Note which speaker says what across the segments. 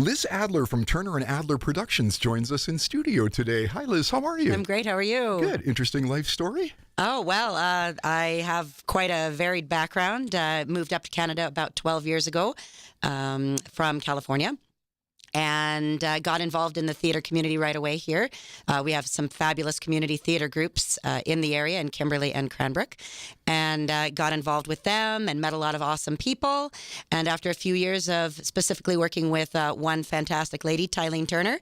Speaker 1: Liz Adler from Turner and Adler Productions joins us in studio today. Hi, Liz. How are you?
Speaker 2: I'm great. How are you?
Speaker 1: Good. Interesting life story?
Speaker 2: Oh, well, I have quite a varied background. Moved up to Canada about 12 years ago from California. And got involved in the theater community right away here. We have some fabulous community theater groups in the area in Kimberley and Cranbrook. And got involved with them and met a lot of awesome people. And after a few years of specifically working with one fantastic lady, Tylene Turner,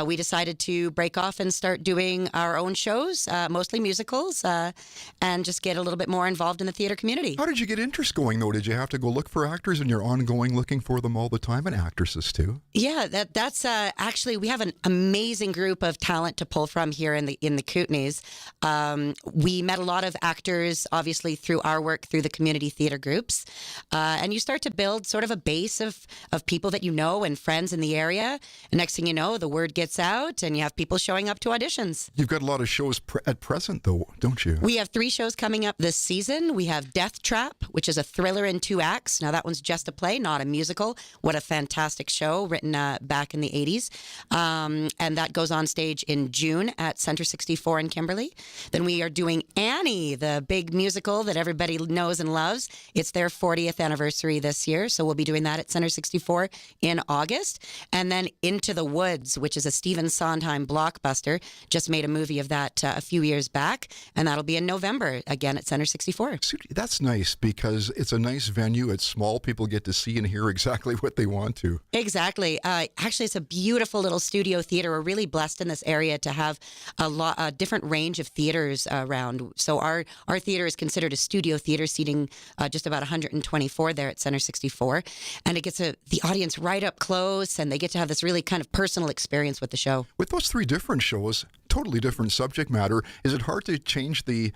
Speaker 2: we decided to break off and start doing our own shows, mostly musicals, and just get a little bit more involved in the theater community.
Speaker 1: How did you get interest going, though? Did you have to go look for actors and you're ongoing looking for them all the time, and actresses, too?
Speaker 2: Yeah, that's actually, we have an amazing group of talent to pull from here in the Kootenays. We met a lot of actors, obviously, through our work through the community theater groups. And you start to build sort of a base of people that you know and friends in the area. And next thing you know, the word gets out and you have people showing up to auditions.
Speaker 1: You've got a lot of shows at present, though, don't you?
Speaker 2: We have 3 shows coming up this season. We have Death Trap, which is a thriller in 2 acts. Now, that one's just a play, not a musical. What a fantastic show, written back in the 80s. And that goes on stage in June at Center 64 in Kimberley. Then we are doing Annie, the big musical that everybody knows and loves. It's their 40th anniversary this year, so we'll be doing that at Center 64 in August. And then Into the Woods, which is a Stephen Sondheim blockbuster. Just made a movie of that a few years back, and that'll be in November, again at Center 64.
Speaker 1: That's nice because it's a nice venue. It's small. People get to see and hear exactly what they want to.
Speaker 2: Exactly. Actually, it's a beautiful little studio theater. We're really blessed in this area to have a different range of theaters around. So our theater is considered a studio theater, seating just about 124 there at Center 64. And it gets the audience right up close, and they get to have this really kind of personal experience with the show.
Speaker 1: With those 3 different shows, totally different subject matter, is it hard to change the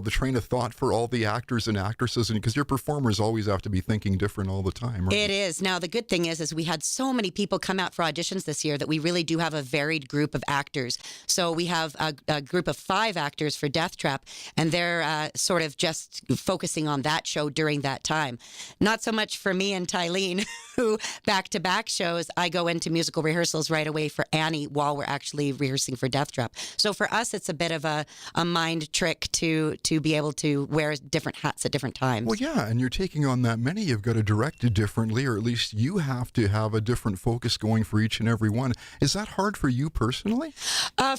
Speaker 1: train of thought for all the actors and actresses? And because your performers always have to be thinking different all the time, right?
Speaker 2: It is. Now, the good thing is we had so many people come out for auditions this year that we really do have a varied group of actors. So we have a group of 5 actors for Death Trap, and they're sort of just focusing on that show during that time. Not so much for me and Tylene, who back-to-back shows, I go into musical rehearsals right away for Annie while we're actually rehearsing for Death Trap. So for us, it's a bit of a mind trick to be able to wear different hats at different times.
Speaker 1: Well, yeah, and you're taking on that many. You've got to direct it differently, or at least you have to have a different focus going for each and every one. Is that hard for you personally?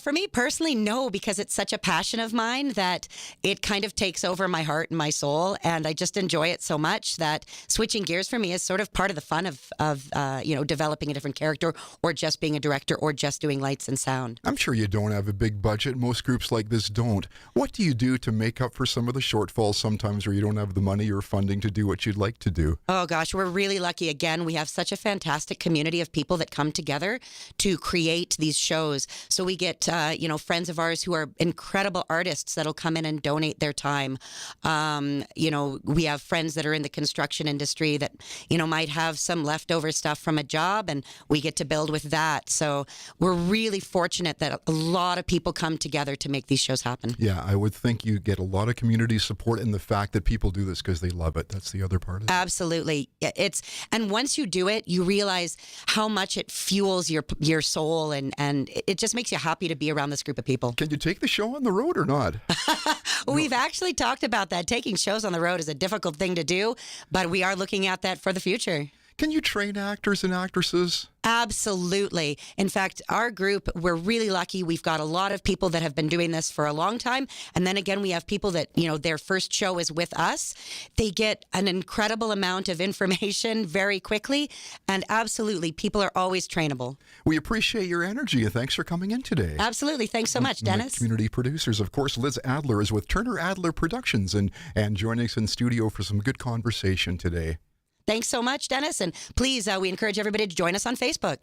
Speaker 2: For me personally, no, because it's such a passion of mine that it kind of takes over my heart and my soul, and I just enjoy it so much that switching gears for me is sort of part of the fun of developing a different character, or just being a director, or just doing lights and sound.
Speaker 1: I'm sure you don't have a big budget. Most groups like this don't. What do you do to make up for some of the shortfalls sometimes where you don't have the money or funding to do what you'd like to do?
Speaker 2: Oh gosh, we're really lucky. Again, we have such a fantastic community of people that come together to create these shows. So we get friends of ours who are incredible artists that'll come in and donate their time. We have friends that are in the construction industry that might have some leftover stuff from a job, and we get to build with that. So we're really fortunate that a lot of people come together to make these shows happen.
Speaker 1: Yeah, I would think you get a lot of community support, and the fact that people do this because they love it. That's the other part of it.
Speaker 2: Absolutely. And once you do it, you realize how much it fuels your soul, and it just makes you happy to be around this group of people.
Speaker 1: Can you take the show on the road or not?
Speaker 2: We've actually talked about that. Taking shows on the road is a difficult thing to do, but we are looking at that for the future.
Speaker 1: Can you train actors and actresses?
Speaker 2: Absolutely. In fact, our group, we're really lucky. We've got a lot of people that have been doing this for a long time. And then again, we have people that, their first show is with us. They get an incredible amount of information very quickly. And absolutely, people are always trainable.
Speaker 1: We appreciate your energy, and thanks for coming in today.
Speaker 2: Absolutely. Thanks so much, Dennis.
Speaker 1: Community producers, of course, Liz Adler is with Turner Adler Productions and joining us in studio for some good conversation today.
Speaker 2: Thanks so much, Dennis. And please, we encourage everybody to join us on Facebook.